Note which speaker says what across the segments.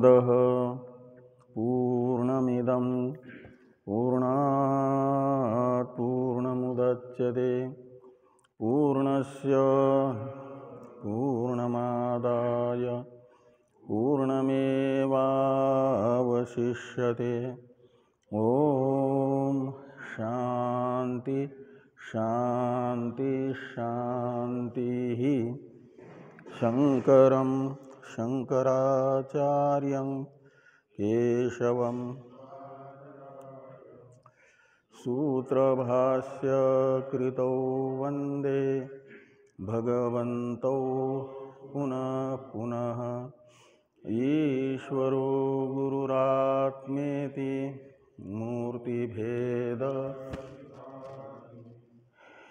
Speaker 1: पूर्णमदः पूर्णमिदं पूर्णात् पूर्णमुदच्यते पूर्णस्य पूर्णमादाय पूर्णमेवावशिष्यते। ओम शांति शांति शांति। शंकरं शंकराचार्यं केशवं सूत्रभाष्य कृतौ वंदे भगवन्तौ पुनः पुनः। ईश्वरो गुरुरात्मेति मूर्तिभेद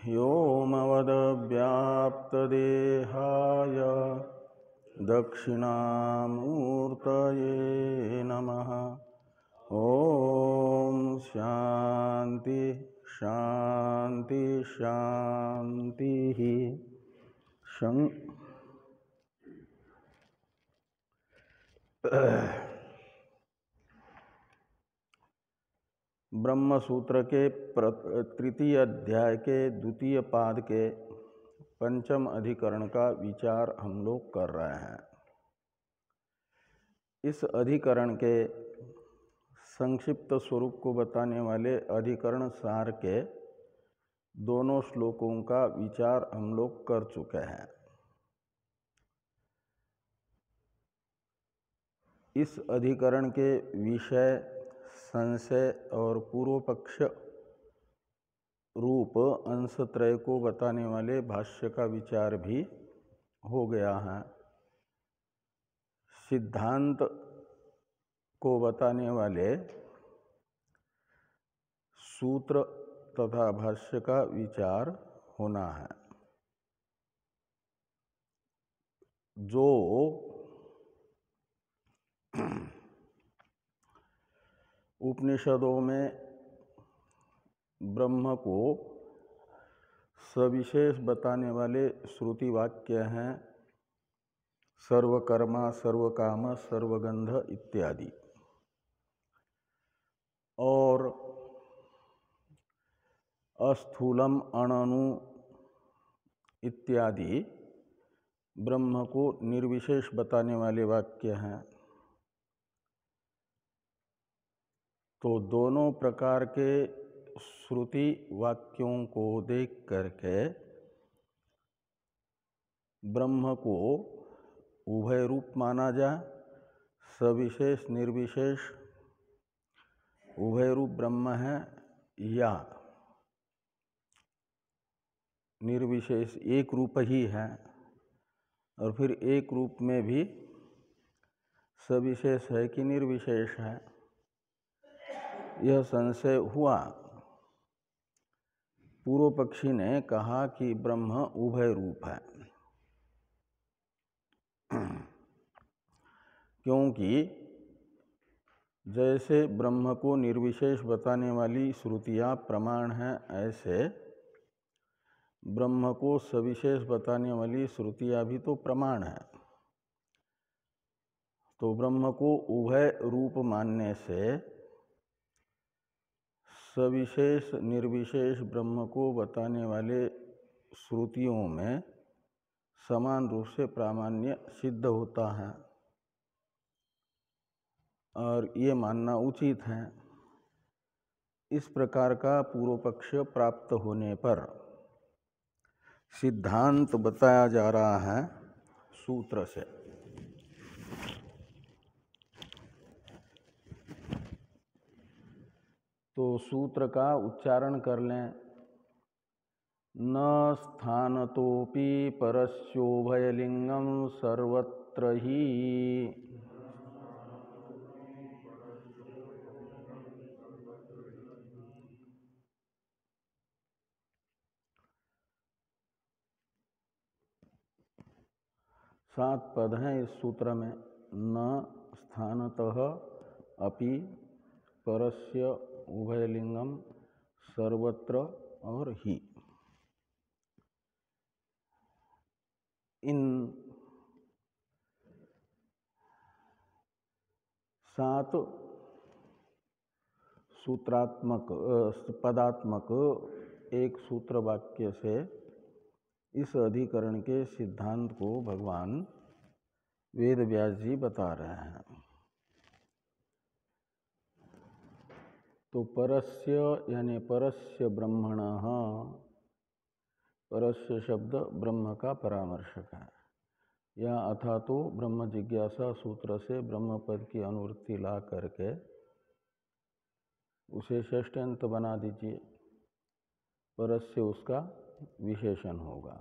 Speaker 1: व्योमवद्व्याप्तदेहाय दक्षिणामूर्तये नमः। ओम शांति शांति शांति। ब्रह्म सूत्र के तृतीय अध्याय के द्वितीय पाद के पंचम अधिकरण का विचार हम लोग कर रहे हैं। इस अधिकरण के संक्षिप्त स्वरूप को बताने वाले अधिकरण सार के दोनों श्लोकों का विचार हम लोग कर चुके हैं। इस अधिकरण के विषय, संशय और पूर्व पक्ष रूप अंशत्रय को बताने वाले भाष्य का विचार भी हो गया है। सिद्धांत को बताने वाले सूत्र तथा भाष्य का विचार होना है। जो उपनिषदों में ब्रह्म को सविशेष बताने वाले श्रुति वाक्य हैं, सर्वकर्मा सर्वकाम सर्वगंध इत्यादि, और अस्थूलम अणनु इत्यादि ब्रह्म को निर्विशेष बताने वाले वाक्य हैं। तो दोनों प्रकार के श्रुति वाक्यों को देख करके ब्रह्म को उभय रूप माना जाए, सविशेष निर्विशेष उभय रूप ब्रह्म है, या निर्विशेष एक रूप ही है और फिर एक रूप में भी सविशेष है कि निर्विशेष है, यह संशय हुआ। पूर्व पक्षी ने कहा कि ब्रह्म उभय रूप है, क्योंकि जैसे ब्रह्म को निर्विशेष बताने वाली श्रुतियां प्रमाण हैं, ऐसे ब्रह्म को सविशेष बताने वाली श्रुतियां भी तो प्रमाण है। तो ब्रह्म को उभय रूप मानने से सविशेष निर्विशेष ब्रह्म को बताने वाले श्रुतियों में समान रूप से प्रामाण्य सिद्ध होता है, और ये मानना उचित है। इस प्रकार का पूर्व पक्ष प्राप्त होने पर सिद्धांत बताया जा रहा है सूत्र से। तो सूत्र का उच्चारण कर लें। न स्थानतोपि परस्योभयलिंगम सर्वत्र ही। सात पद हैं इस सूत्र में। न स्थानतः अपि परस्य उभयलिंगम सर्वत्र और ही। इन 7 सूत्रात्मक पदात्मक एक सूत्र वाक्य से इस अधिकरण के सिद्धांत को भगवान वेद व्यास जी बता रहे हैं। तो परस्य यानी परस्य ब्रह्मणः, परस्य शब्द ब्रह्म का परामर्शक है। या अथा तो ब्रह्म जिज्ञासा सूत्र से ब्रह्म पद की अनुवृत्ति ला करके उसे षष्ठ्यंत बना दीजिए, परस्य उसका विशेषण होगा।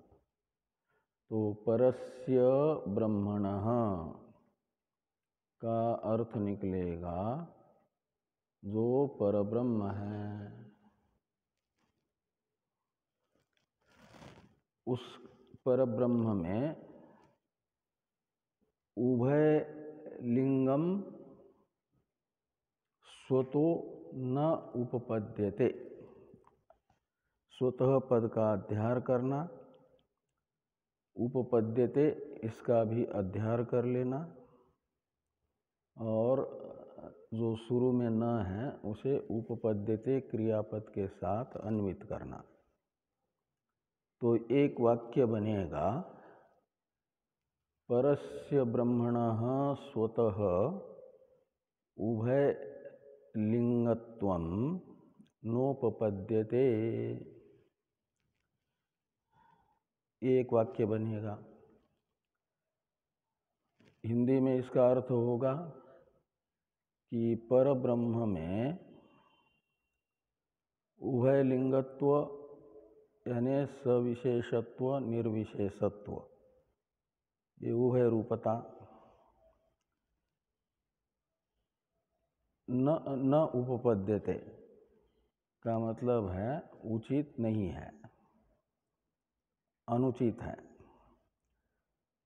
Speaker 1: तो परस्य ब्रह्मणः का अर्थ निकलेगा जो परब्रह्म है, उस परब्रह्म में उभय लिंगम स्वतो न उपपद्यते। स्वतः पद का अध्यार करना, उपपद्यते इसका भी अध्यार कर लेना, और जो शुरू में न है उसे उपपद्यते क्रियापद के साथ अन्वित करना। तो एक वाक्य बनेगा परस्य ब्रह्मणः स्वतः उभय लिंगत्वं नोपपद्यते। एक वाक्य बनेगा। हिंदी में इसका अर्थ होगा कि परब्रह्म में उभय लिंगत्व यानी सविशेषत्व निर्विशेषत्व, ये उभय रूपता न उपपद्यते का मतलब है उचित नहीं है, अनुचित है।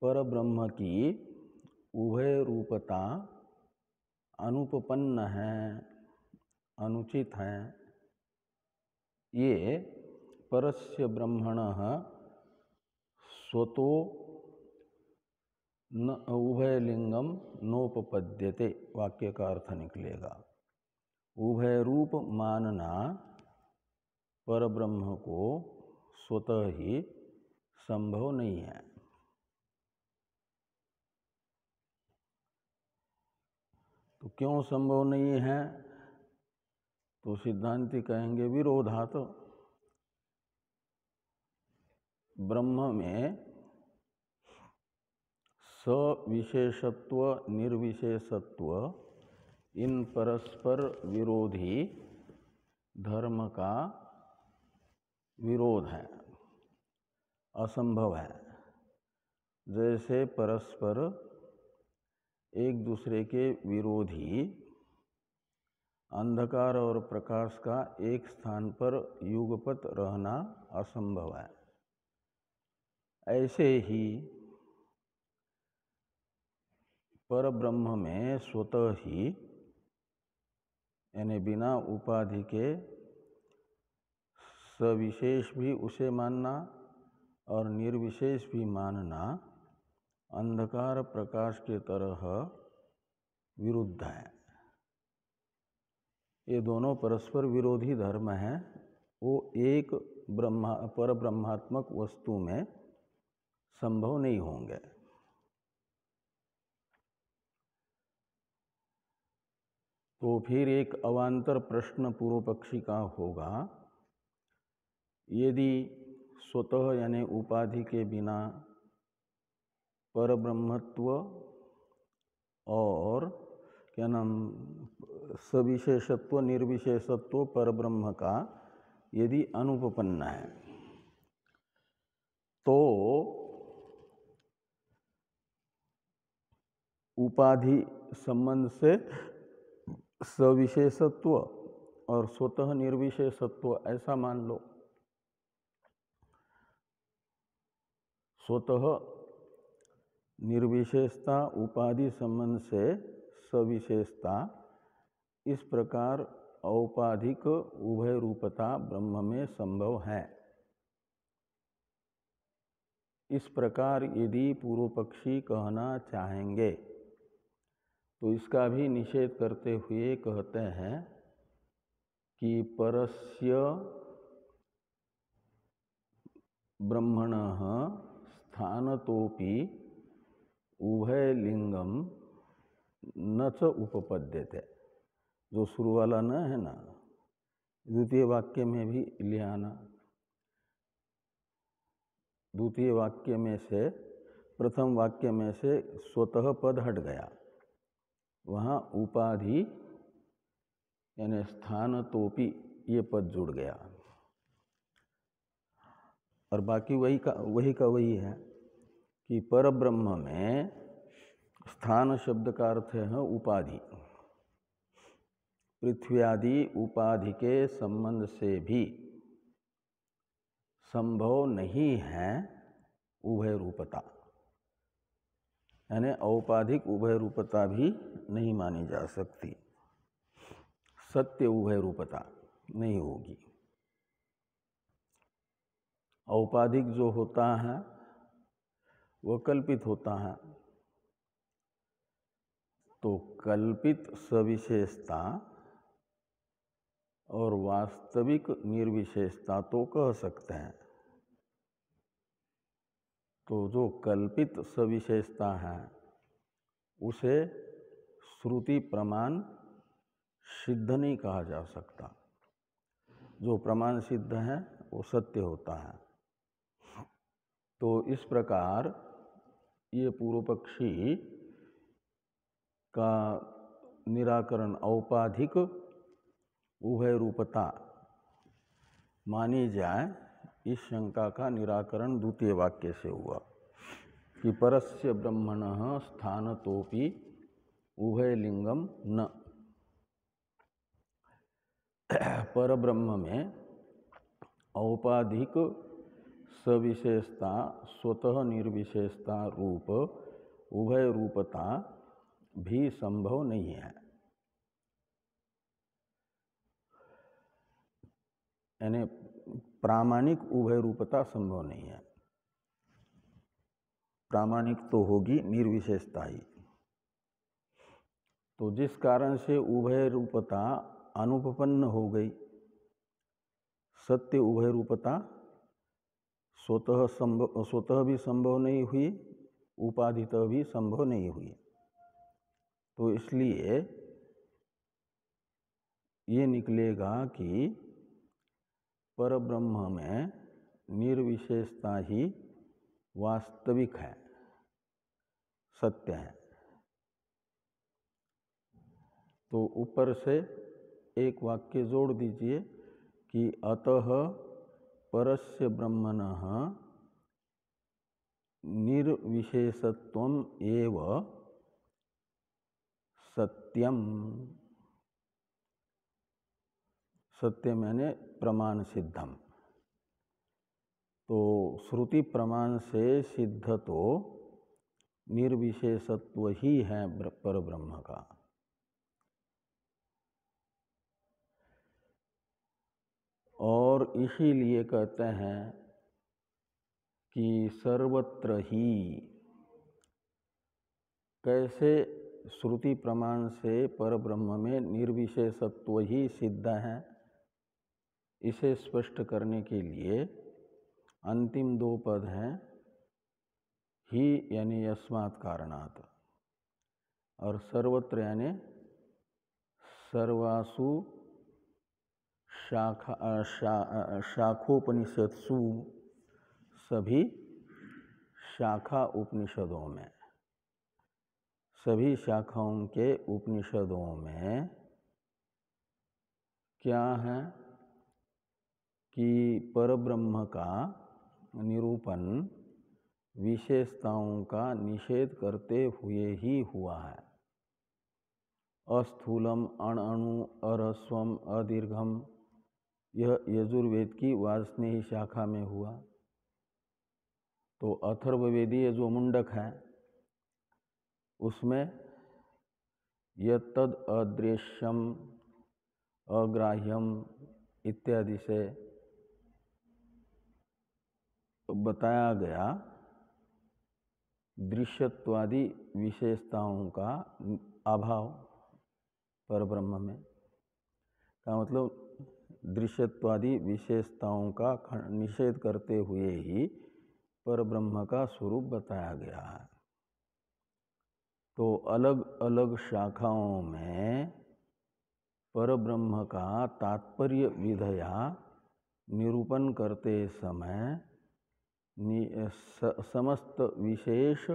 Speaker 1: परब्रह्म की उभय रूपता अनुपपन्न है, अनुचित है। ये परस्य ब्रह्मणः स्वतो न उभय लिंगम नोपपद्यते वाक्य का अर्थ निकलेगा। उभय रूप मानना परब्रह्म को स्वतः ही संभव नहीं है। तो क्यों संभव नहीं है? तो सिद्धांती कहेंगे विरोधात। ब्रह्म में सविशेषत्व निर्विशेषत्व इन परस्पर विरोधी धर्म का विरोध है, असंभव है। जैसे परस्पर एक दूसरे के विरोधी अंधकार और प्रकाश का एक स्थान पर युगपत रहना असंभव है, ऐसे ही परब्रह्म में स्वतः ही यानी बिना उपाधि के सविशेष भी उसे मानना और निर्विशेष भी मानना अंधकार प्रकाश के तरह विरुद्ध है। ये दोनों परस्पर विरोधी धर्म हैं। वो एक परब्रह्मात्मक वस्तु में संभव नहीं होंगे। तो फिर एक अवान्तर प्रश्न पूर्व पक्षी का होगा, यदि स्वतः यानी उपाधि के बिना परब्रह्मत्व और क्या नाम सविशेषत्व निर्विशेषत्व परब्रह्म का यदि अनुपपन्न है, तो उपाधि संबंध से सविशेषत्व और स्वतः निर्विशेषत्व ऐसा मान लो। स्वतः निर्विशेषता उपाधि संबंध से सविशेषता, इस प्रकार औपाधिक उभय रूपता ब्रह्म में संभव है। इस प्रकार यदि पूर्व पक्षी कहना चाहेंगे तो इसका भी निषेध करते हुए कहते हैं कि परस्य ब्रह्मणः स्थानतोपि उभयलिंगम न च उपपद्यते। जो शुरू वाला न है ना, द्वितीय वाक्य में भी ले आना। द्वितीय वाक्य में से, प्रथम वाक्य में से स्वतः पद हट गया, वहाँ उपाधि यानी स्थानतोपि ये पद जुड़ गया, और बाकी वही का वही है कि परब्रह्म में स्थान शब्द का अर्थ है उपाधि। पृथ्वी आदि उपाधि के संबंध से भी संभव नहीं है उभय रूपता, यानी औपाधिक उभय रूपता भी नहीं मानी जा सकती, सत्य उभय रूपता नहीं होगी। औपाधिक जो होता है वह कल्पित होता है, तो कल्पित सविशेषता और वास्तविक निर्विशेषता तो कह सकते हैं। तो जो कल्पित सविशेषता है उसे श्रुति प्रमाण सिद्ध नहीं कहा जा सकता। जो प्रमाण सिद्ध है वो सत्य होता है। तो इस प्रकार ये पूर्व पक्षी का निराकरण औपाधिक उभय रूपता मानी जाए, इस शंका का निराकरण द्वितीय वाक्य से हुआ कि परस्य ब्रह्मणः स्थानतोपि उभयलिंगम न। परब्रह्म में औपाधिक सविशेषता स्वतः निर्विशेषता रूप उभय रूपता भी संभव नहीं है, यानी प्रामाणिक उभय रूपता संभव नहीं है। प्रामाणिक तो होगी निर्विशेषता ही। तो जिस कारण से उभय रूपता अनुपपन्न हो गई, सत्य उभय रूपता स्वतः भी संभव नहीं हुई, उपाधितः भी संभव नहीं हुई। तो इसलिए ये निकलेगा कि परब्रह्म में निर्विशेषता ही वास्तविक है, सत्य है। तो ऊपर से एक वाक्य जोड़ दीजिए कि अतः परस्य ब्रह्मणः निर्विशेषत्वम् एव सत्यम। सत्य मैंने प्रमाण सिद्धम। तो श्रुति प्रमाण से सिद्ध तो निर्विशेषत्व ही है परब्रह्म का। और इसीलिए कहते हैं कि सर्वत्र ही। कैसे श्रुति प्रमाण से परब्रह्म में निर्विशेषत्व ही सिद्ध है, इसे स्पष्ट करने के लिए अंतिम दो पद हैं ही यानी यस्मात् कारणात्, और सर्वत्र यानी सर्वासु शाखोपनिषत्सु, सभी शाखा उपनिषदों में, सभी शाखाओं के उपनिषदों में क्या है कि परब्रह्म का निरूपण विशेषताओं का निषेध करते हुए ही हुआ है। अस्थूलम, अणअणु, अरस्वम, अदीर्घम, यह यजुर्वेद की वाजस्नेही शाखा में हुआ। तो अथर्ववेदीय जो मुंडक है उसमें यत्तद अदृश्यम, अग्राह्यम इत्यादि से बताया गया दृश्यत्वादि विशेषताओं का अभाव परब्रह्म में का मतलब दृश्यत्वादि विशेषताओं का निषेध करते हुए ही परब्रह्म का स्वरूप बताया गया है। तो अलग अलग शाखाओं में परब्रह्म का तात्पर्य विधया निरूपण करते समय समस्त विशेष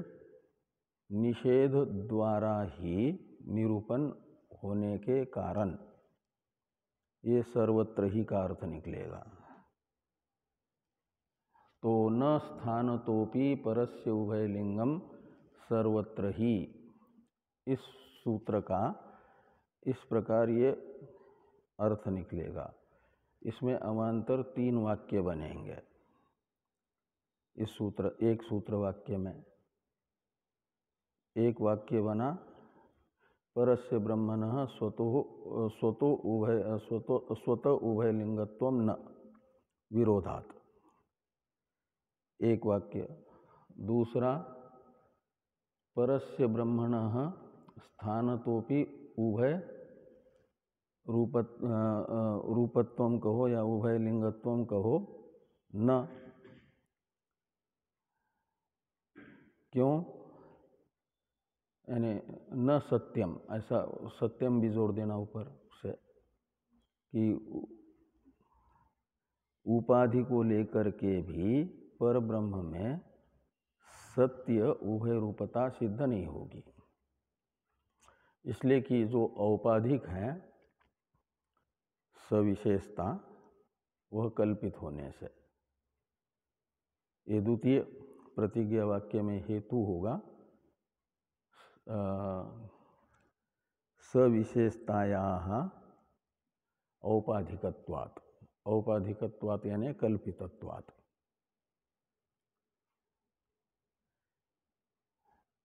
Speaker 1: निषेध द्वारा ही निरूपण होने के कारण ये सर्वत्र ही का अर्थ निकलेगा। तो न स्थानतोपि परस्य उभयलिंगम सर्वत्र ही, इस सूत्र का इस प्रकार ये अर्थ निकलेगा। इसमें अवान्तर 3 वाक्य बनेंगे इस सूत्र, एक सूत्र वाक्य में। एक वाक्य बना परस्य ब्रह्मणः स्वतो उभयलिंगत्वं न विरोधात्, एक वाक्य। दूसरा परस्य ब्रह्मणः स्थानतोपि उभय रूपत्वम कहो या उभयलिंगत्वम कहो न, क्यों? यानी न सत्यम, ऐसा सत्यम भी जोड़ देना ऊपर से कि उपाधि को लेकर के भी पर ब्रह्म में सत्य उभय रूपता सिद्ध नहीं होगी, इसलिए कि जो औपाधिक है सविशेषता वह कल्पित होने से। ये द्वितीय प्रतिज्ञा वाक्य में हेतु होगा सविशेषतायाः औपाधिकत्वात्, औपाधिकत्वात् यानी कल्पितत्वात्।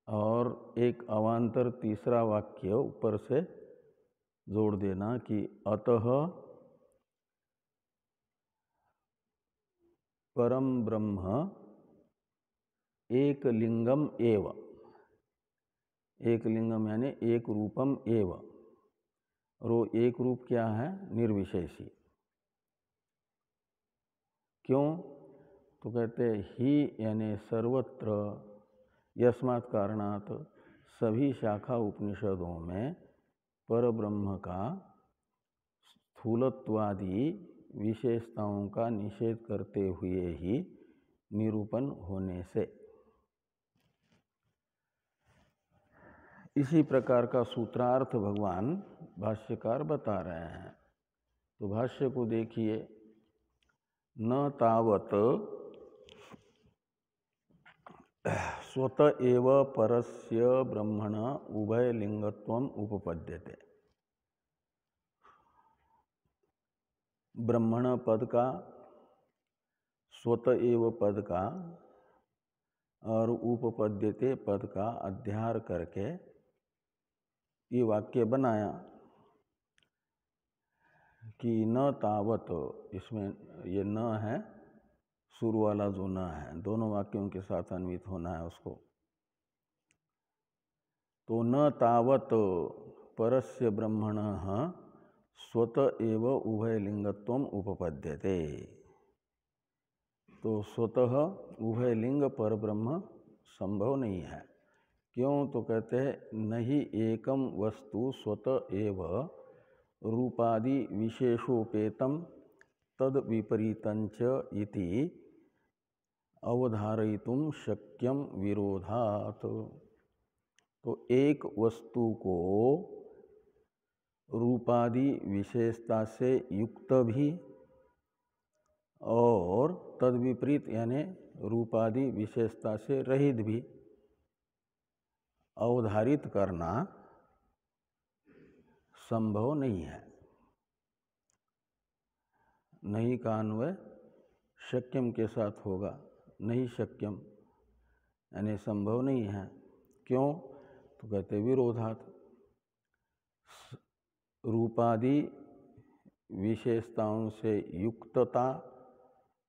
Speaker 1: और एक अवान्तर तीसरा वाक्य ऊपर से जोड़ देना कि अतः परम ब्रह्म एक लिंगम एव, एक लिंगम यानी एक रूपम एव, और वो एक रूप क्या है? निर्विशेषी। क्यों? तो कहते ही यानी सर्वत्र, यस्मात् कारणात् सभी शाखा उपनिषदों में परब्रह्म का स्थूलत्वादि विशेषताओं का निषेध करते हुए ही निरूपण होने से। इसी प्रकार का सूत्रार्थ भगवान भाष्यकार बता रहे हैं। तो भाष्य को देखिए, न तावत स्वत एव परस्य ब्रह्मण उभय लिंगत्वम उपपद्यते। ब्रह्मण पद का, स्वत एव पद का और उपपद्यते पद का अध्यार करके ये वाक्य बनाया कि न तावत, इसमें ये न है, शुरू वाला जो न है, दोनों वाक्यों के साथ अन्वित होना है उसको। तो न तावत परस्य ब्रह्मणः स्वत एव उभयलिंगत्वम उपपद्यते। तो स्वतः उभयलिंग परब्रह्म संभव नहीं है। क्यों? तो कहते हैं नहीं एकम वस्तु स्वत एव रूपादि विशेषोपेतम तद विपरीतंच इति अवधारयितुम शक्यम विरोधात्। तो एक वस्तु को रूपादि विशेषता से युक्त भी और तद विपरीत यानी रूपादि विशेषता से रहित भी अवधारित करना संभव नहीं है। नहीं का अन्वय शक्यम के साथ होगा, नहीं शक्यम यानी संभव नहीं है। क्यों? तो कहते विरोधात, रूपादि विशेषताओं से युक्तता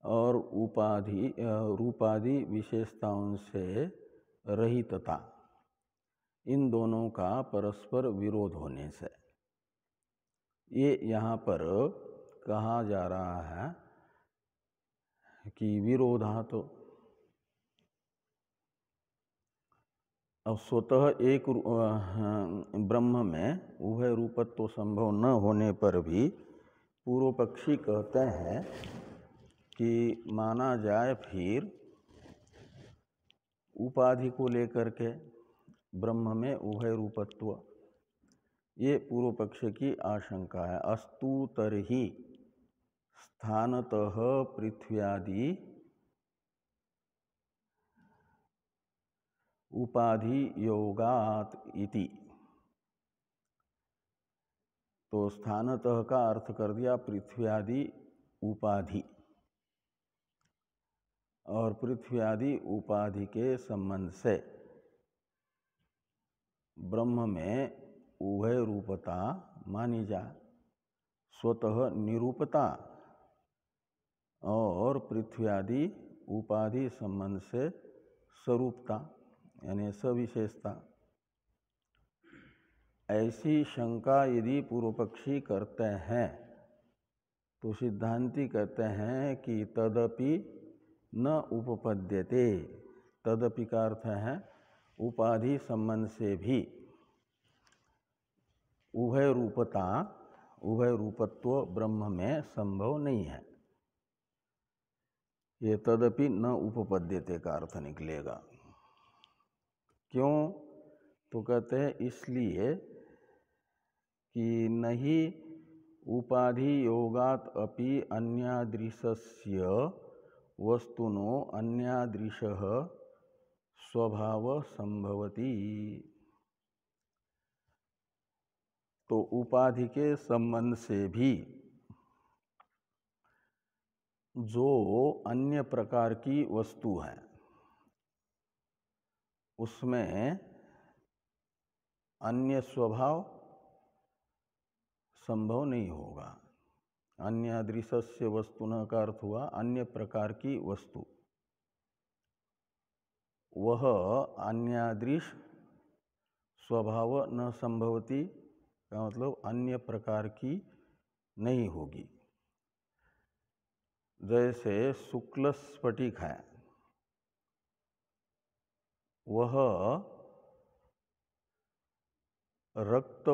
Speaker 1: और रूपादि विशेषताओं से रहितता, इन दोनों का परस्पर विरोध होने से। ये यहाँ पर कहा जा रहा है कि विरोधात, अब स्वतः एक ब्रह्म में उभय रूपत्व संभव न होने पर भी पूर्व पक्षी कहते हैं कि माना जाए फिर उपाधि को लेकर के ब्रह्म में उभय रूपत्व। ये पूर्व पक्ष की आशंका है। अस्तु तर्हि स्थानतः पृथ्व्यादि उपाधि योगात इति। तो स्थानतः का अर्थ कर दिया पृथ्व्यादि उपाधि, और पृथ्व्यादि उपाधि के संबंध से ब्रह्म में उभय रूपता मानी जाए, स्वतः निरूपता और पृथ्व्यादि उपाधि संबंध से स्वरूपता यानी सविशेषता। ऐसी शंका यदि पूर्व पक्षी करते हैं तो सिद्धांती कहते हैं कि तदपि न उपपद्यते। तदपि का अर्थ है उपाधि संबंध से भी उभय रूपता, उभय रूपत्व ब्रह्म में संभव नहीं है। ये तदपि न उपपद्यते का अर्थ निकलेगा। क्यों? तो कहते हैं इसलिए कि नहीं उपाधि योगात अपि अन्यादृशस्य वस्तुनो अन्यादृशः स्वभाव संभवति। तो उपाधि के संबंध से भी जो अन्य प्रकार की वस्तु है उसमें अन्य स्वभाव संभव नहीं होगा। अन्यादृशस्य वस्तुन का अर्थ हुआ अन्य प्रकार की वस्तु। वह अन्यादृश स्वभाव न संभवती का मतलब अन्य प्रकार की नहीं होगी। जैसे शुक्ल स्फटिक है, वह रक्त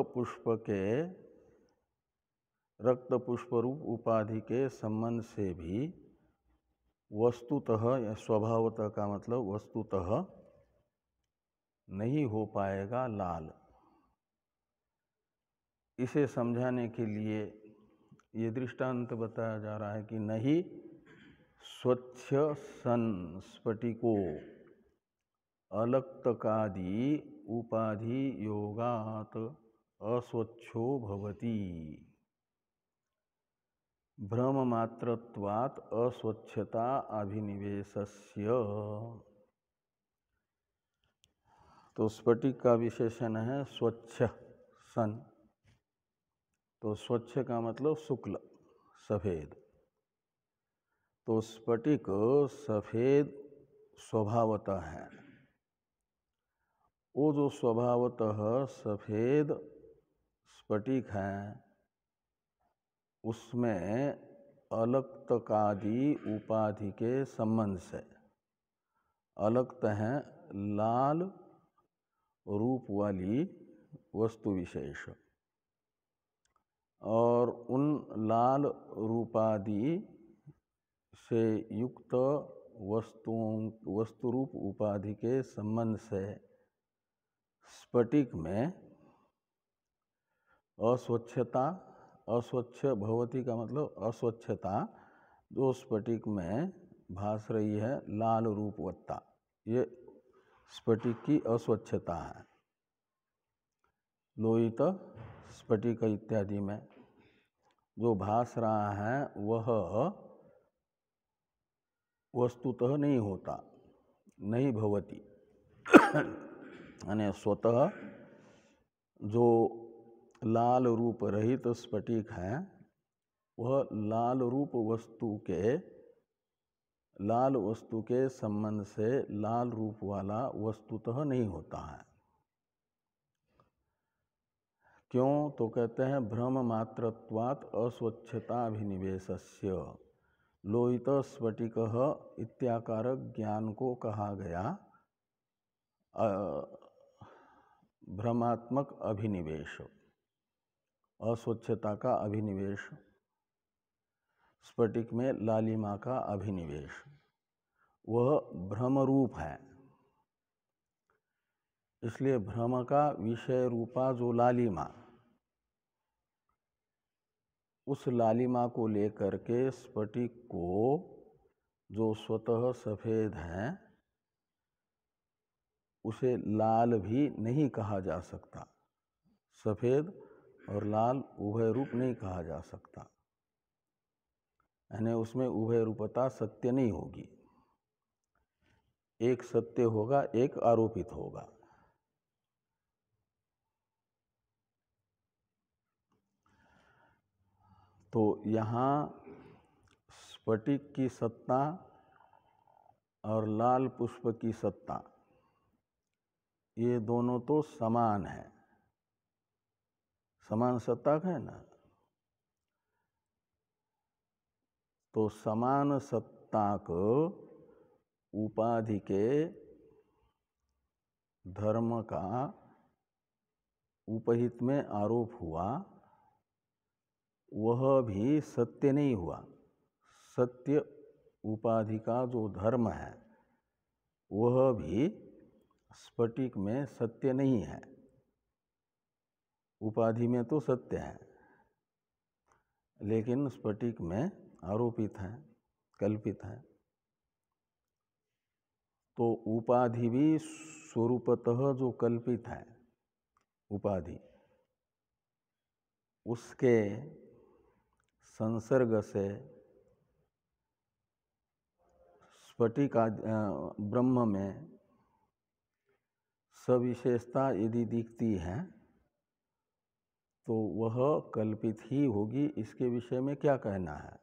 Speaker 1: पुष्प रूप उपाधि के संबंध से भी वस्तुतः या स्वभावतः का मतलब वस्तुतः नहीं हो पाएगा लाल। इसे समझाने के लिए ये दृष्टांत बताया जा रहा है कि नहीं स्वच्छ सन स्फटिको अलक्तकादि उपाधि योगात अस्वच्छो भवति। भ्रम मात्रत्वात् अस्वच्छता अभिनिवेशस्य। तो स्फटिक का विशेषण है स्वच्छ सन। तो स्वच्छ का मतलब शुक्ल, सफेद। तो स्फटिक सफेद स्वभावतः है। वो जो स्वभावतः सफेद स्फटिक है उसमें अलक्तकादि उपाधि के संबंध से अलक्त है लाल रूप वाली वस्तु विशेष, और उन लाल रूपादि से युक्त वस्तु रूप उपाधि के संबंध से स्फटिक में अस्वच्छता, अस्वच्छ भवति का मतलब अस्वच्छता जो स्फटिक में भास रही है लाल रूपवत्ता, ये स्फटिक की अस्वच्छता है। लोहित स्फटिक इत्यादि में जो भास रहा है वह वस्तुतः नहीं होता, नहीं भवति। यानी स्वतः जो लाल रूप रहित स्फटिक है वह लाल वस्तु के संबंध से लाल रूप वाला वस्तुतः नहीं होता है। क्यों? तो कहते हैं भ्रम मात्रत्वात् अस्वच्छताभिनिवेशस्य लोहित स्फटिक इत्याकारक ज्ञान को कहा गया भ्रमात्मक अभिनिवेश, अस्वच्छता का अभिनिवेश, स्फटिक में लालिमा का अभिनिवेश, वह भ्रम रूप है। इसलिए भ्रम का विषय रूपा जो लालिमा, उस लालिमा को लेकर के स्फटिक को जो स्वतः सफेद है उसे लाल भी नहीं कहा जा सकता। सफेद और लाल उभय रूप नहीं कहा जा सकता, यानी उसमें उभय रूपता सत्य नहीं होगी। एक सत्य होगा, एक आरोपित होगा। तो यहाँ स्फटिक की सत्ता और लाल पुष्प की सत्ता, ये दोनों तो समान है, समान सत्ता है ना। तो समान सत्ताक उपाधि के धर्म का उपहित में आरोप हुआ, वह भी सत्य नहीं हुआ। सत्य उपाधि का जो धर्म है वह भी स्फटिक में सत्य नहीं है। उपाधि में तो सत्य है, लेकिन स्फटिक में आरोपित है, कल्पित है। तो उपाधि भी स्वरूपतः जो कल्पित है, उपाधि उसके संसर्ग से स्फटिक ब्रह्म में सविशेषता यदि दिखती है तो वह कल्पित ही होगी। इसके विषय में क्या कहना है?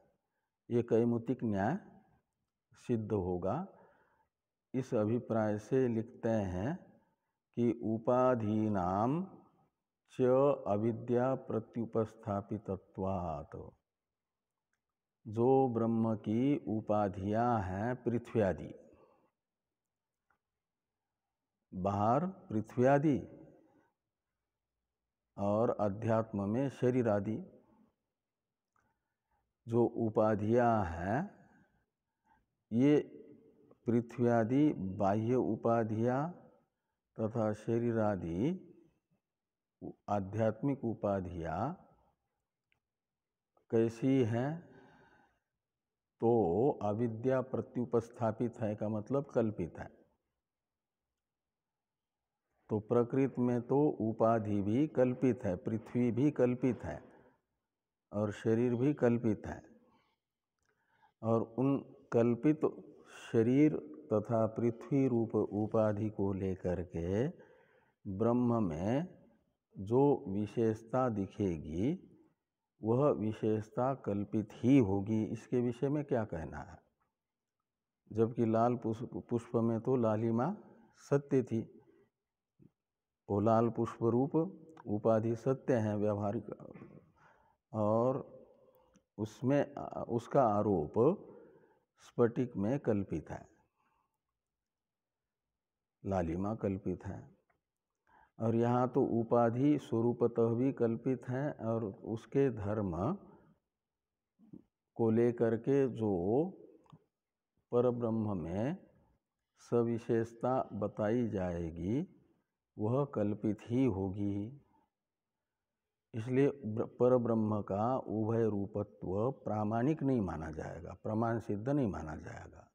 Speaker 1: ये कैमुतिक न्याय सिद्ध होगा। इस अभिप्राय से लिखते हैं कि उपाधीनाम च अविद्या प्रत्युपस्थापितत्वात्, जो ब्रह्म की उपाधियां हैं पृथ्वी आदि, बाहर पृथ्वी आदि और अध्यात्म में शरीर आदि, जो उपाधियां हैं ये पृथ्वी आदि बाह्य उपाधियां तथा शरीर आदि आध्यात्मिक उपाधियां कैसी हैं? तो अविद्या प्रत्युपस्थापित है का मतलब कल्पित है। तो प्रकृति में तो उपाधि भी कल्पित है, पृथ्वी भी कल्पित है और शरीर भी कल्पित है। और उन कल्पित शरीर तथा पृथ्वी रूप उपाधि को लेकर के ब्रह्म में जो विशेषता दिखेगी वह विशेषता कल्पित ही होगी। इसके विषय में क्या कहना है? जबकि लाल पुष्प में तो लालिमा सत्य थी, वो लाल पुष्प रूप उपाधि सत्य है व्यावहारिक, और उसमें उसका आरोप स्फटिक में कल्पित है, लालिमा कल्पित है। और यहाँ तो उपाधि स्वरूपतः भी कल्पित है और उसके धर्म को लेकर के जो परब्रह्म में सविशेषता बताई जाएगी वह कल्पित ही होगी। इसलिए परब्रह्म का उभय रूपत्व प्रामाणिक नहीं माना जाएगा, प्रमाण सिद्ध नहीं माना जाएगा।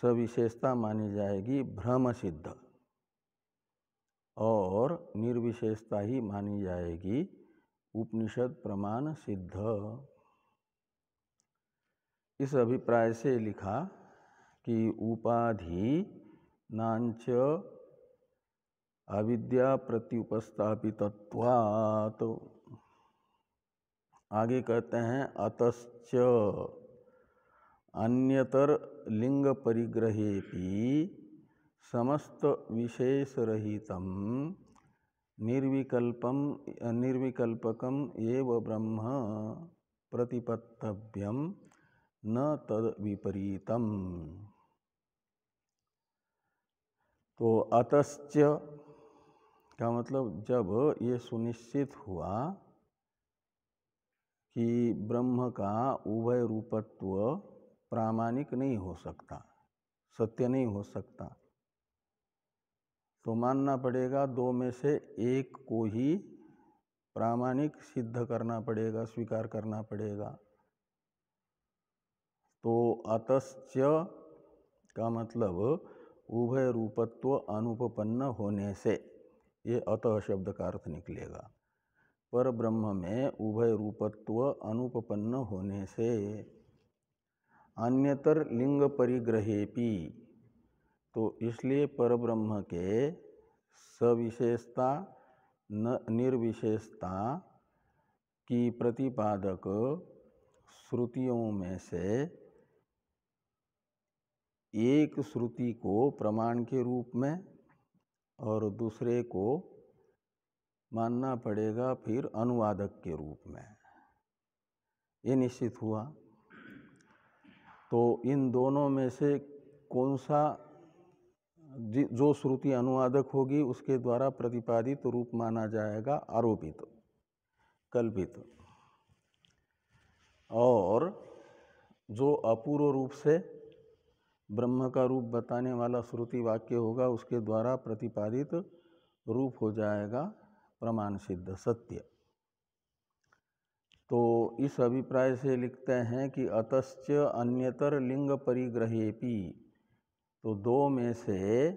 Speaker 1: सविशेषता मानी जाएगी भ्रम सिद्ध, और निर्विशेषता ही मानी जाएगी उपनिषद प्रमाण सिद्ध। इस अभिप्राय से लिखा कि उपाधि नांच अविद्या प्रत्युपस्थापितत्वात्। तो आगे कहते हैं अतश्च अन्यतर लिंग परिग्रहेपि समस्त विशेष रहितम निर्विकल्पकम एव ब्रह्म प्रतिपत्तव्यम न तद विपरीतम। तो अतश्च का मतलब जब ये सुनिश्चित हुआ कि ब्रह्म का उभय रूपत्व प्रामाणिक नहीं हो सकता, सत्य नहीं हो सकता, तो मानना पड़ेगा दो में से एक को ही प्रामाणिक सिद्ध करना पड़ेगा, स्वीकार करना पड़ेगा। तो अतश्च का मतलब उभय रूपत्व अनुपपन्न होने से, ये अतः शब्द का अर्थ निकलेगा। पर ब्रह्म में उभय रूपत्व अनुपपन्न होने से अन्यतर लिंग परिग्रहेपि, तो इसलिए परब्रह्म के सविशेषता निर्विशेषता की प्रतिपादक श्रुतियों में से एक श्रुति को प्रमाण के रूप में और दूसरे को मानना पड़ेगा फिर अनुवादक के रूप में, ये निश्चित हुआ। तो इन दोनों में से कौन सा जो श्रुति अनुवादक होगी उसके द्वारा प्रतिपादित रूप माना जाएगा आरोपित, कल्पित, और जो अपूर्व रूप से ब्रह्म का रूप बताने वाला श्रुति वाक्य होगा उसके द्वारा प्रतिपादित रूप हो जाएगा प्रमाण सिद्ध सत्य। तो इस अभिप्राय से लिखते हैं कि अतश्च अन्यतर लिंग परिग्रहेपि, तो दो में से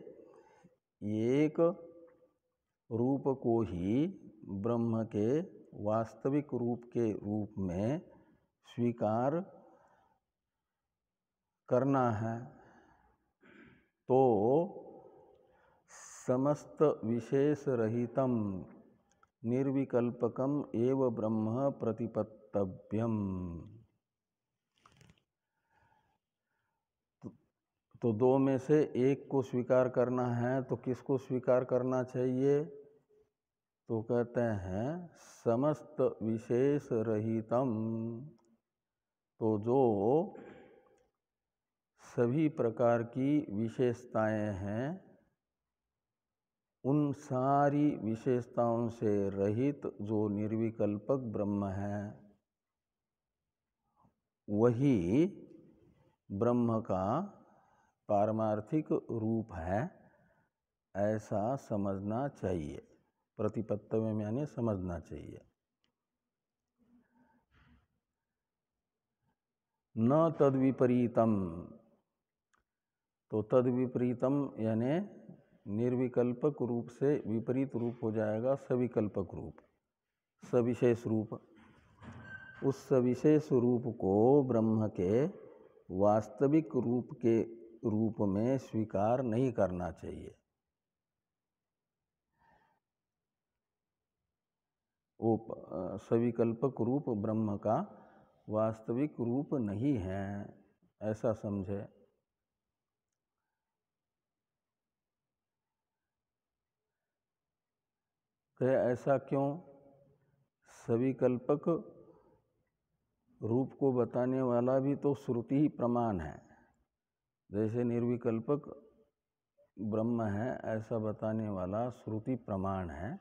Speaker 1: एक रूप को ही ब्रह्म के वास्तविक रूप के रूप में स्वीकार करना है। तो समस्त विशेष रहितम निर्विकल्पकम एव ब्रह्म प्रतिपत्तव्यम। तो दो में से एक को स्वीकार करना है, तो किसको स्वीकार करना चाहिए? तो कहते हैं समस्त विशेष रहितम, तो जो सभी प्रकार की विशेषताएं हैं उन सारी विशेषताओं से रहित जो निर्विकल्पक ब्रह्म है वही ब्रह्म का पारमार्थिक रूप है, ऐसा समझना चाहिए। प्रतिपत्तव्य में यानी समझना चाहिए। न तद विपरीतम, तो तद विपरीतम यानी निर्विकल्पक रूप से विपरीत रूप हो जाएगा सविकल्पक रूप, सविशेष रूप। उस सविशेष रूप को ब्रह्म के वास्तविक रूप के रूप में स्वीकार नहीं करना चाहिए। वो सविकल्पक रूप ब्रह्म का वास्तविक रूप नहीं है, ऐसा समझे। कहे ऐसा क्यों? सविकल्पक रूप को बताने वाला भी तो श्रुति ही प्रमाण है। जैसे निर्विकल्पक ब्रह्म है ऐसा बताने वाला श्रुति प्रमाण है,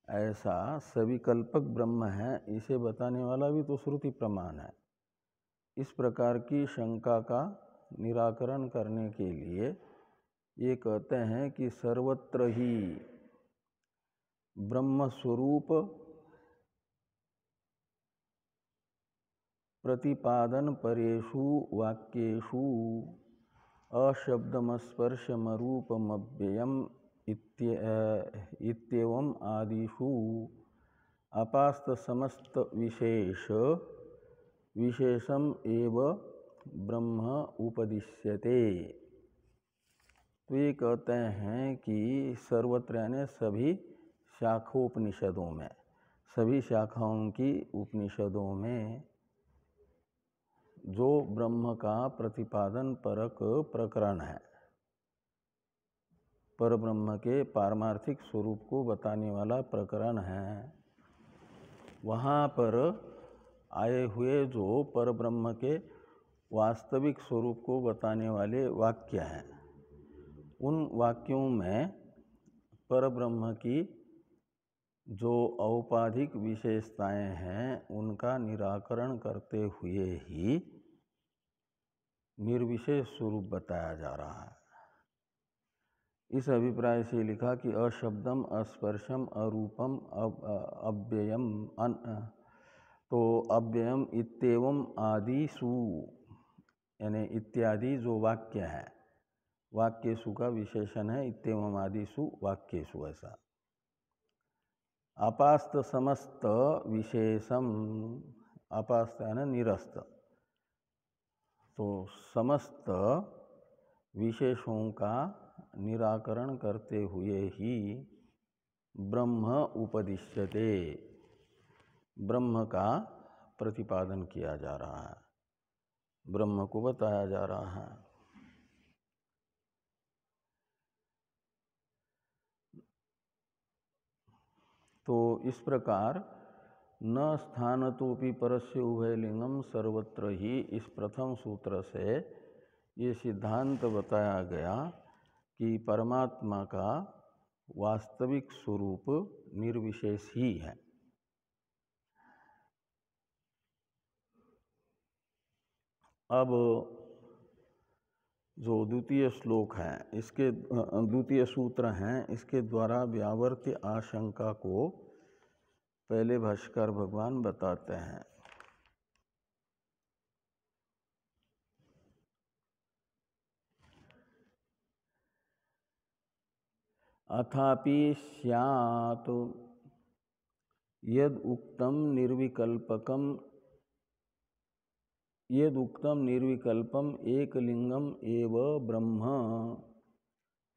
Speaker 1: ऐसा सविकल्पक ब्रह्म है इसे बताने वाला भी तो श्रुति प्रमाण है। इस प्रकार की शंका का निराकरण करने के लिए ये कहते हैं कि सर्वत्र ही ब्रह्म स्वरूप प्रतिपादन परेषु वाक्येषु अशब्दमस्पर्शमरूपमव्ययम् इत्येवम् आदिषु अपास्त समस्त विशेषम एव ब्रह्म उपदिश्यते। तो ये कहते हैं कि सर्वत्र यानी सभी शाखोपनिषदों में, सभी शाखाओं की उपनिषदों में जो ब्रह्म का प्रतिपादन परक प्रकरण है, परब्रह्म के पारमार्थिक स्वरूप को बताने वाला प्रकरण है। वहाँ पर आए हुए जो परब्रह्म के वास्तविक स्वरूप को बताने वाले वाक्य हैं, उन वाक्यों में परब्रह्म की जो औपाधिक विशेषताएं हैं उनका निराकरण करते हुए ही निर्विशेष स्वरूप बताया जा रहा है। इस अभिप्राय से लिखा कि अशब्दम, अस्पर्शम, अरूपम, अव्ययम, तो अव्ययम इत्येवम आदिषु, यानी इत्यादि जो वाक्य है, वाक्येषु का विशेषण है इत्येवम आदिषु वाक्येषु, ऐसा। अपास्त समस्त विशेषम, अपास्त यानी निरस्त, तो समस्त विशेषों का निराकरण करते हुए ही ब्रह्म उपदिश्यते, ब्रह्म का प्रतिपादन किया जा रहा है, ब्रह्म को बताया जा रहा है। तो इस प्रकार न स्थानतोपि परस्य उभयलिंगम सर्वत्र ही, इस प्रथम सूत्र से ये सिद्धांत बताया गया कि परमात्मा का वास्तविक स्वरूप निर्विशेष ही है। अब जो द्वितीय श्लोक है, इसके द्वितीय सूत्र हैं, इसके द्वारा व्यावर्त्य आशंका को पहले भाष्यकार भगवान बताते हैं। अथापि स्यात् यद उक्तम निर्विकल्पम एकलिंगम एव ब्रह्म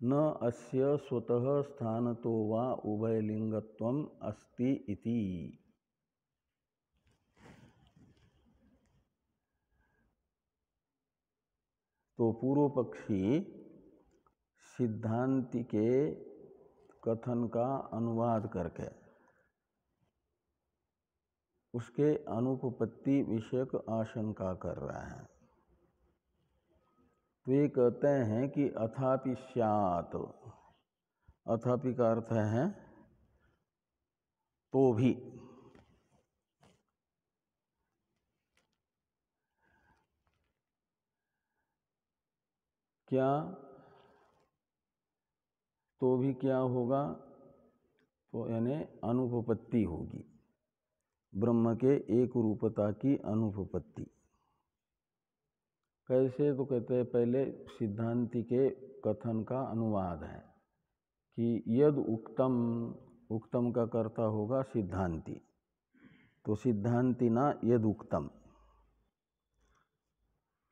Speaker 1: न अस्य स्वतः स्थानतो वा उभयलिंगत्वम अस्ति इति। तो पूर्व पक्षी सिद्धांति के कथन का अनुवाद करके उसके अनुपपत्ति विषयक आशंका कर रहे हैं। तो ये कहते हैं कि अथापि स्यात्, अथापि का अर्थ है तो भी, क्या, तो भी क्या होगा, तो यानी अनुपपत्ति होगी, ब्रह्म के एक रूपता की अनुपपत्ति। कैसे, तो कहते हैं पहले सिद्धांति के कथन का अनुवाद है कि यद उक्तम, उक्तम का कर्ता होगा सिद्धांति, तो सिद्धांति ना यद उक्तम,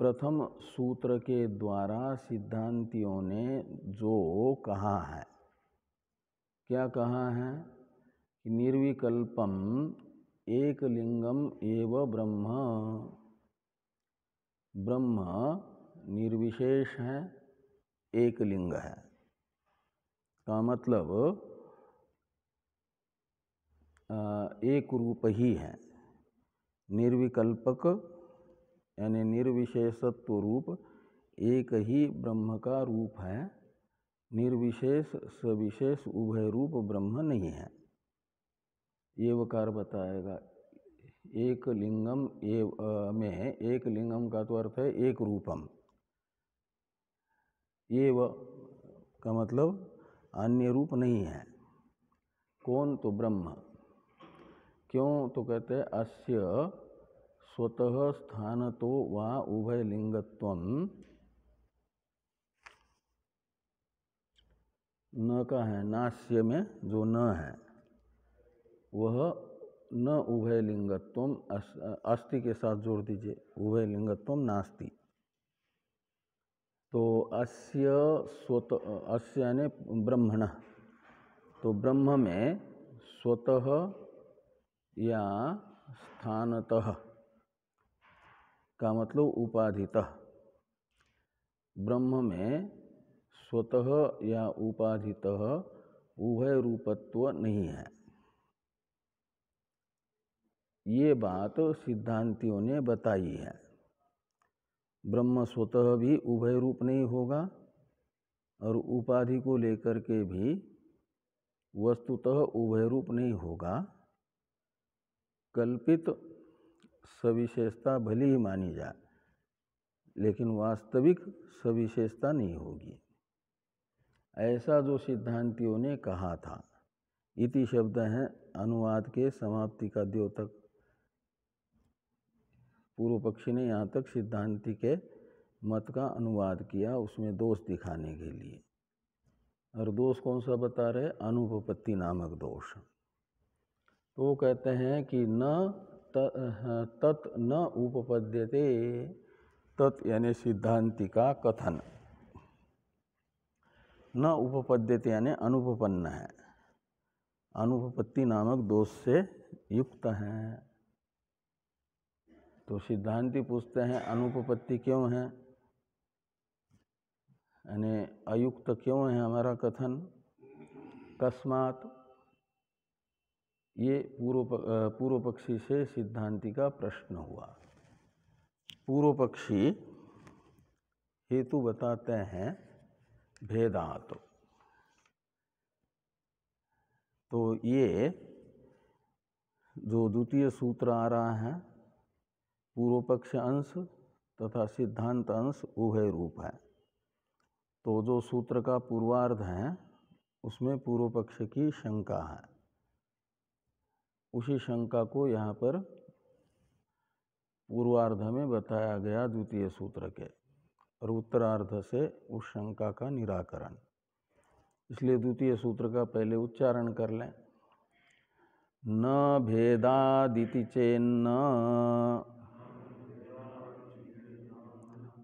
Speaker 1: प्रथम सूत्र के द्वारा सिद्धांतियों ने जो कहा है, क्या कहा है कि निर्विकल्पम एकलिंगम एव ब्रह्म, ब्रह्म निर्विशेष है, एक लिंग है, का मतलब एक रूप ही है। निर्विकल्पक यानी निर्विशेषत्व रूप एक ही ब्रह्म का रूप है, निर्विशेष सविशेष उभय रूप ब्रह्म नहीं है। ये वकार बताएगा। एक लिंगम में एक लिंगम का तो अर्थ है एक रूपम, ये का मतलब अन्य रूप नहीं है। कौन, तो ब्रह्म। क्यों, तो कहते हैं अस्य स्वतः स्थानतो वा उभय लिंगत्वम, न का है नास्य में जो न है वह न उभय लिंगत्वम, अस्ति के साथ जोड़ दीजिए, उभय लिंगत्वम नास्ति। तो अस्य स्वतः, अस्य यानी ब्रह्मण, तो ब्रह्म में स्वतः या स्थानतः का मतलब उपाधितः, ब्रह्म में स्वतः या उपाधितः उभय रूपत्व नहीं है। ये बात सिद्धांतियों ने बताई है। ब्रह्म स्वतः भी उभय रूप नहीं होगा और उपाधि को लेकर के भी वस्तुतः उभय रूप नहीं होगा। कल्पित सविशेषता भली ही मानी जाए, लेकिन वास्तविक सविशेषता नहीं होगी। ऐसा जो सिद्धांतियों ने कहा था। इति शब्द है अनुवाद के समाप्ति का द्योतक। पूर्व पक्षी ने यहाँ तक सिद्धांति के मत का अनुवाद किया, उसमें दोष दिखाने के लिए। और दोष कौन सा बता रहे? अनुपपत्ति नामक दोष। तो वो कहते हैं कि न तत् न उपपद्यते। तत् यानी सिद्धांति का कथन, न उपपद्यते यानी अनुपपन्न है, अनुपपत्ति नामक दोष से युक्त है। तो सिद्धांति पूछते हैं अनुपपत्ति क्यों है, यानी अयुक्त क्यों है हमारा कथन? कस्मात्? ये पूर्व पक्षी से सिद्धांति का प्रश्न हुआ। पूर्व पक्षी हेतु बताते हैं भेदात। तो ये जो द्वितीय सूत्र आ रहा है, पूर्व पक्ष अंश तथा सिद्धांत अंश उभय रूप है। तो जो सूत्र का पूर्वार्ध है उसमें पूर्व पक्ष की शंका है। उसी शंका को यहाँ पर पूर्वार्ध में बताया गया द्वितीय सूत्र के, और उत्तरार्ध से उस शंका का निराकरण। इसलिए द्वितीय सूत्र का पहले उच्चारण कर लें। न भेदादिति चेन्न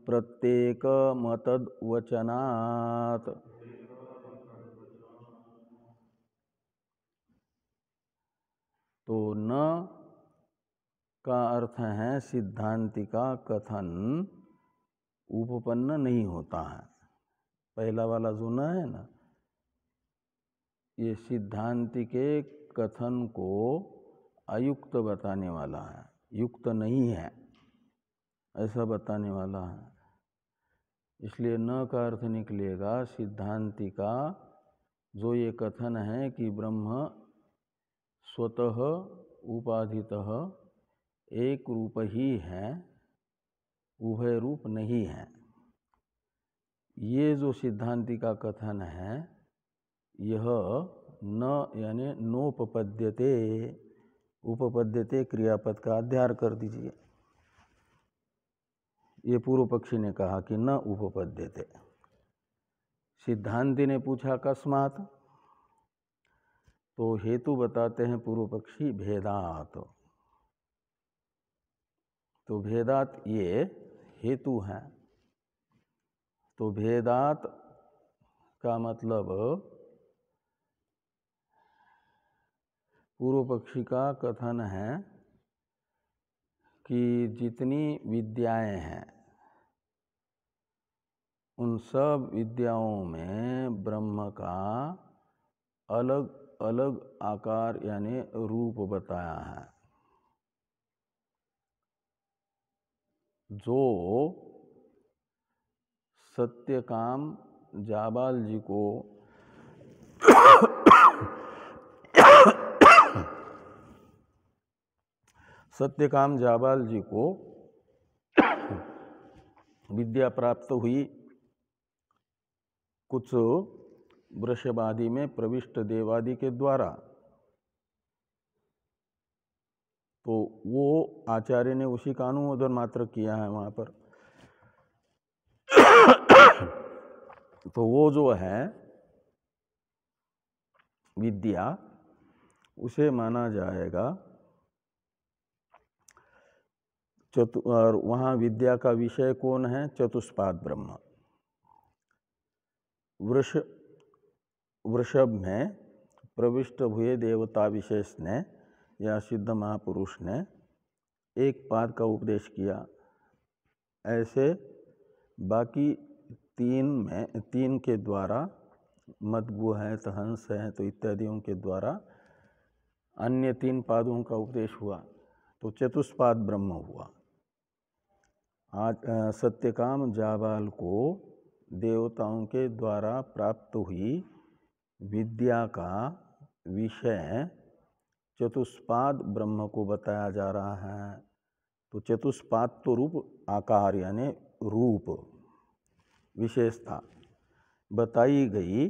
Speaker 1: प्रत्येक मतद वचनात्। तो न का अर्थ है सिद्धांति का कथन उपपन्न नहीं होता है। पहला वाला जो न है ना, ये सिद्धांति के कथन को अयुक्त बताने वाला है, युक्त नहीं है ऐसा बताने वाला है। इसलिए न का अर्थ निकलेगा सिद्धांति का जो ये कथन है कि ब्रह्म स्वतः उपाधितः एक रूप ही है, उभय रूप नहीं है। ये जो सिद्धांति का कथन है यह न यानी नोपपद्यते, उपपद्यते क्रियापद का अध्यार कर दीजिए। ये पूर्व पक्षी ने कहा कि न उपपद्यते। सिद्धांति ने पूछा कस्मात्, तो हेतु बताते हैं पूर्व पक्षी भेदात। तो भेदात ये हेतु है। तो भेदात का मतलब पूर्व पक्षी का कथन है कि जितनी विद्याएं हैं उन सब विद्याओं में ब्रह्म का अलग अलग आकार यानी रूप बताया है। जो सत्यकाम जाबाल जी को सत्यकाम जाबाल जी को विद्या प्राप्त हुई कुछ वृषभादि में प्रविष्ट देवादि के द्वारा, तो वो आचार्य ने उसी का अनुमोदन मात्र किया है वहाँ पर। तो वो जो है विद्या उसे माना जाएगा और वहाँ विद्या का विषय कौन है? चतुष्पाद ब्रह्म। वृषभ में प्रविष्ट हुए देवता विशेष ने या सिद्ध महापुरुष ने एक पाद का उपदेश किया। ऐसे बाकी तीन के द्वारा, मद्गु है तो हंस है तो इत्यादियों के द्वारा अन्य 3 पादों का उपदेश हुआ तो चतुष्पाद ब्रह्म हुआ। आज सत्यकाम जाबाल को देवताओं के द्वारा प्राप्त हुई विद्या का विषय चतुष्पाद ब्रह्म को बताया जा रहा है। तो चतुष्पाद तो रूप आकार यानी रूप विशेषता बताई गई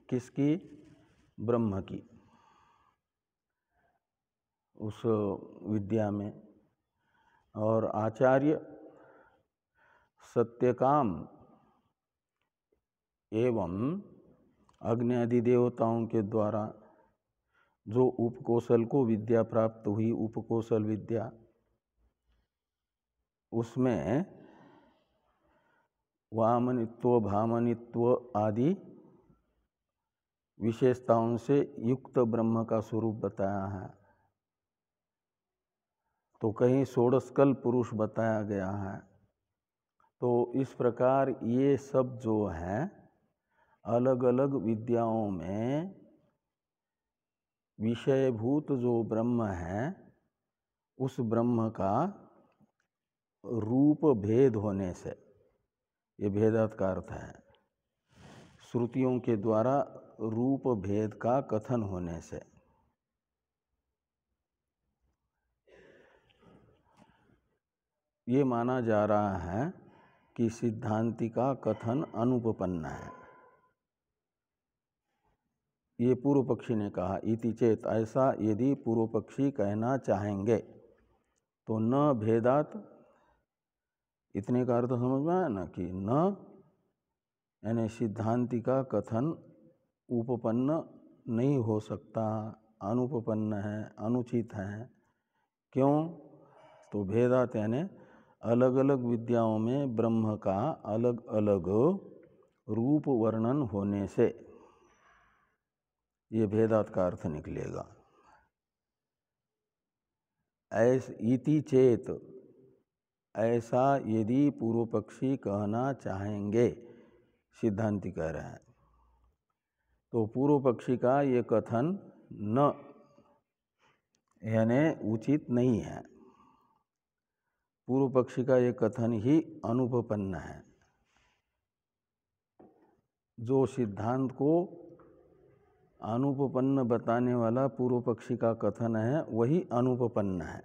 Speaker 1: किसकी? ब्रह्म की, उस विद्या में। और आचार्य सत्यकाम एवं अग्नि आदि देवताओं के द्वारा जो उपकोशल को विद्या प्राप्त हुई, उपकोशल विद्या, उसमें वामनित्व भामनित्व आदि विशेषताओं से युक्त ब्रह्म का स्वरूप बताया है। तो कहीं षोडशकल पुरुष बताया गया है। तो इस प्रकार ये सब जो है अलग अलग विद्याओं में विषयभूत जो ब्रह्म है उस ब्रह्म का रूप भेद होने से, ये भेदार्थ का अर्थ है, श्रुतियों के द्वारा रूप भेद का कथन होने से ये माना जा रहा है कि सिद्धांति का कथन अनुपपन्न है। ये पूर्व पक्षी ने कहा। इति चेत, ऐसा यदि पूर्व पक्षी कहना चाहेंगे तो न भेदात, इतने का अर्थ समझ में आया ना कि न यानी सिद्धांति का कथन उपपन्न नहीं हो सकता, अनुपपन्न है, अनुचित है। क्यों? तो भेदात यानी अलग अलग विद्याओं में ब्रह्म का अलग अलग रूप वर्णन होने से ये भेदात का अर्थ निकलेगा। इति चेत, ऐसा यदि पूर्व पक्षी कहना चाहेंगे, सिद्धांति कह रहे हैं, तो पूर्व पक्षी का ये कथन न यानी उचित नहीं है। पूर्व पक्षी का ये कथन ही अनुपपन्न है। जो सिद्धांत को अनुपपन्न बताने वाला पूर्व पक्षी का कथन है वही अनुपपन्न है।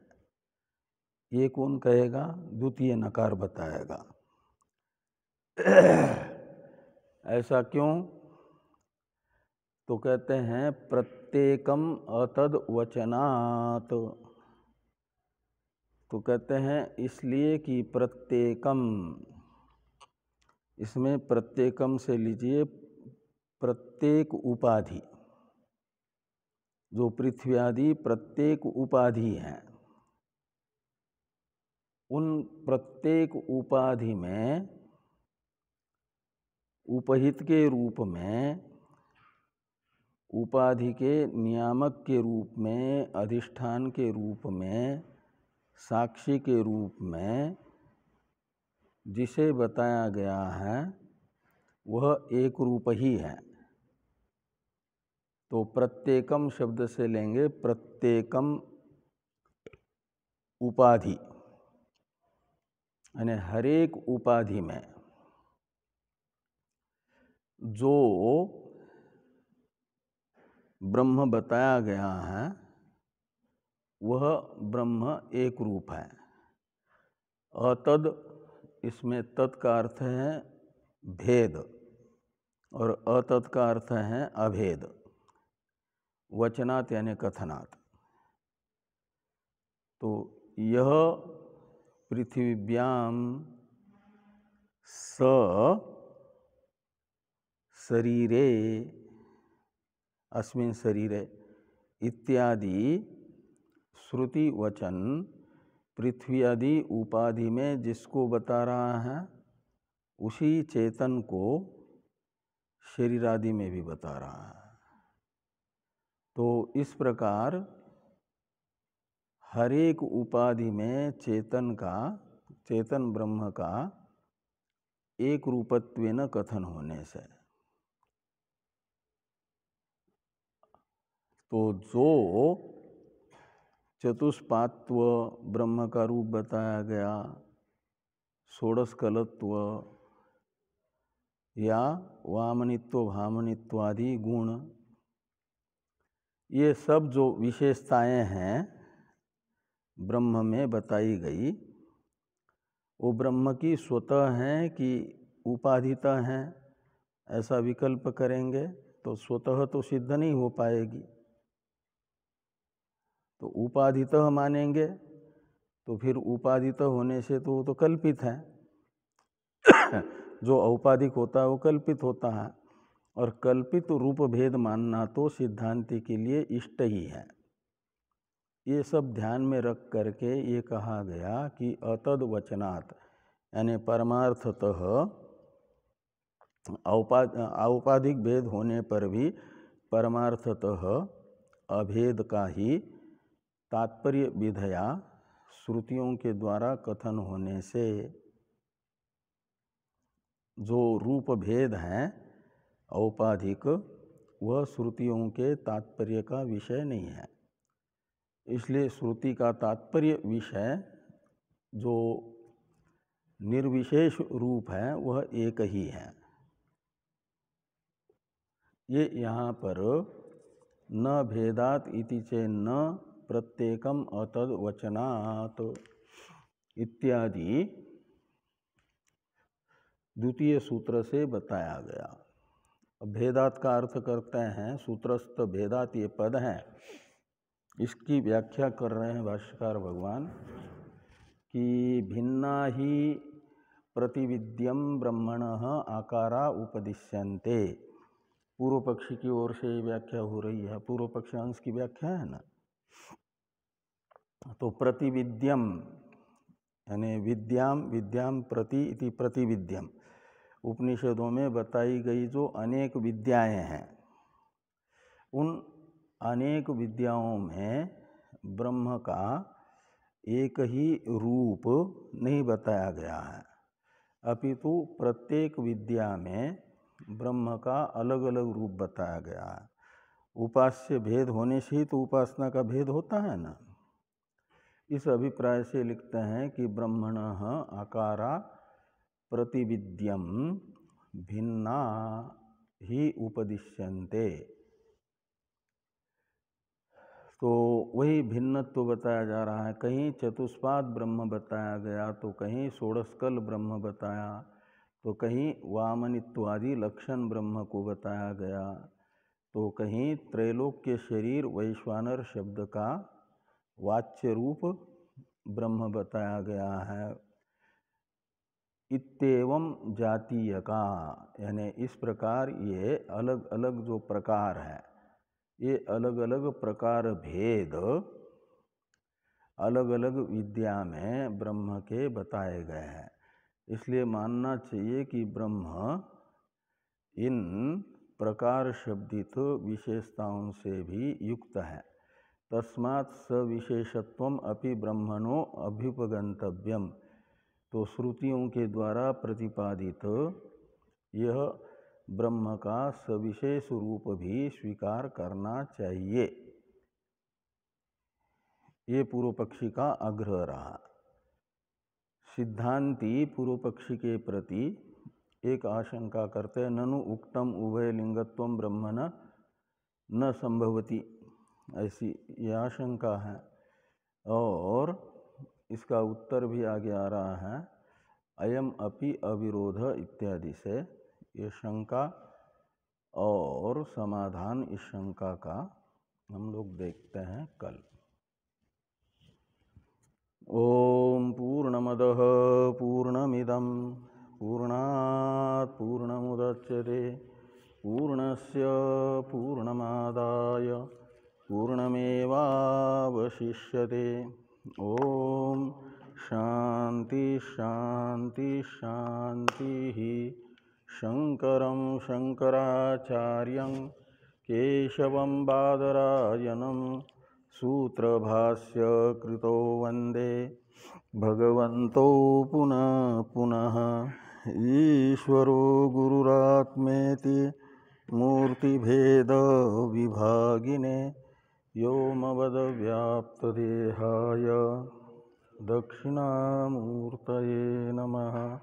Speaker 1: ये कौन कहेगा? द्वितीय नकार बताएगा। ऐसा क्यों? तो कहते हैं प्रत्येकम अतद वचनात्। तो कहते हैं इसलिए कि प्रत्येकम, इसमें प्रत्येकम से लीजिए प्रत्येक उपाधि, जो पृथ्वी आदि प्रत्येक उपाधि हैं, उन प्रत्येक उपाधि में उपहित के रूप में, उपाधि के नियामक के रूप में, अधिष्ठान के रूप में, साक्षी के रूप में जिसे बताया गया है वह एक रूप ही है। तो प्रत्येकम शब्द से लेंगे प्रत्येकम उपाधि, यानी हरेक उपाधि में जो ब्रह्म बताया गया है वह ब्रह्म एक रूप है। अतद, इसमें तत् का अर्थ है भेद और अतत् का अर्थ है अभेद। वचनात् यानी कथनात्। तो यह पृथिव्याम स शरीरे अस्मिन् शरीरे इत्यादि श्रुति वचन पृथ्वी आदि उपाधि में जिसको बता रहा है उसी चेतन को शरीर आदि में भी बता रहा है। तो इस प्रकार हरेक उपाधि में चेतन का, चेतन ब्रह्म का एक रूपत्वेन कथन होने से। तो जो चतुष्पात्व ब्रह्म का रूप बताया गया, षोडशकलत्व या वामनित्व भामनित्वादि गुण, ये सब जो विशेषताएं हैं ब्रह्म में बताई गई, वो ब्रह्म की स्वतः हैं कि उपाधितः हैं, ऐसा विकल्प करेंगे तो स्वतः तो सिद्ध नहीं हो पाएगी। तो उपाधितः मानेंगे तो फिर उपाधितः होने से तो वो तो कल्पित है। जो औपाधिक होता है वो कल्पित होता है, और कल्पित रूप भेद मानना तो सिद्धांति के लिए इष्ट ही है। ये सब ध्यान में रख करके ये कहा गया कि अतद वचनात्, यानी परमार्थतः औपाधिक भेद होने पर भी परमार्थतः अभेद का ही तात्पर्य विधया श्रुतियों के द्वारा कथन होने से जो रूप भेद हैं औपाधिक, वह श्रुतियों के तात्पर्य का विषय नहीं है। इसलिए श्रुति का तात्पर्य विषय जो निर्विशेष रूप है वह एक ही है। ये यहाँ पर न भेदात इति चेन्न प्रत्येकम अतद वचनात् इत्यादि द्वितीय सूत्र से बताया गया। भेदात का अर्थ करते हैं सूत्रस्थ भेदात, ये पद हैं, इसकी व्याख्या कर रहे हैं भाष्यकार भगवान कि भिन्ना ही प्रतिविद्यम ब्रह्मणः आकारा उपदिश्यन्ते। पूर्व पक्षी की ओर से व्याख्या हो रही है, पूर्व पक्ष अंश की व्याख्या है ना। तो प्रतिविद्यम यानी विद्याम, विद्याम प्रति इति प्रतिविद्यम, उपनिषदों में बताई गई जो अनेक विद्याएं हैं, उन अनेक विद्याओं में ब्रह्म का एक ही रूप नहीं बताया गया है, अपितु प्रत्येक विद्या में ब्रह्म का अलग अलग रूप बताया गया है। उपास्य भेद होने से ही तो उपासना का भेद होता है ना। इस अभिप्राय से लिखते हैं कि ब्रह्मणः आकारा प्रतिविद्यम भिन्ना ही उपदिश्यन्ते। तो वही भिन्नत्व बताया जा रहा है। कहीं चतुष्पाद ब्रह्म बताया गया, तो कहीं षोडशकल ब्रह्म बताया, तो कहीं वामनित्वादि लक्षण ब्रह्म को बताया गया, तो कहीं त्रैलोक्य शरीर वैश्वानर शब्द का वाच्य रूप ब्रह्म बताया गया है। इत्येवं जातीय का, यानी इस प्रकार ये अलग अलग जो प्रकार है, ये अलग अलग प्रकार भेद अलग अलग विद्या में ब्रह्म के बताए गए हैं। इसलिए मानना चाहिए कि ब्रह्म इन प्रकार शब्दित विशेषताओं से भी युक्त है। तस्मात् सविशेषत्वम अपि ब्रह्मणो अभ्युपगंतव्यम। तो श्रुतियों के द्वारा प्रतिपादित यह ब्रह्म का सविशेष रूप भी स्वीकार करना चाहिए। ये पूर्व पक्षी का आग्रह रहा। सिद्धांती पूर्व पक्षी के प्रति एक आशंका करते, ननु उक्तम उभय लिंगत्वम ब्रह्मण न संभवती, ऐसी यह आशंका है। और इसका उत्तर भी आगे आ रहा है, अयम अपि अविरोध इत्यादि से। ये शंका और समाधान इस शंका का हम लोग देखते हैं कल। ओम पूर्णमदः पूर्णमिदं पूर्णात् पूर्णमुदच्यते पूर्णस्य पूर्णमादाय पूर्णमेवावशिष्यते। ओम शांति शांति शांति। शंकरं शंकराचार्यं केशवं बादरायणं सूत्रभाष्य कृतो वंदे भगवन्तो पुनः पुनः। ईश्वरो गुरुरात्मेति मूर्तिभेद विभागिने व्योमवद्व्याप्तदेहाय दक्षिणामूर्तये नमः।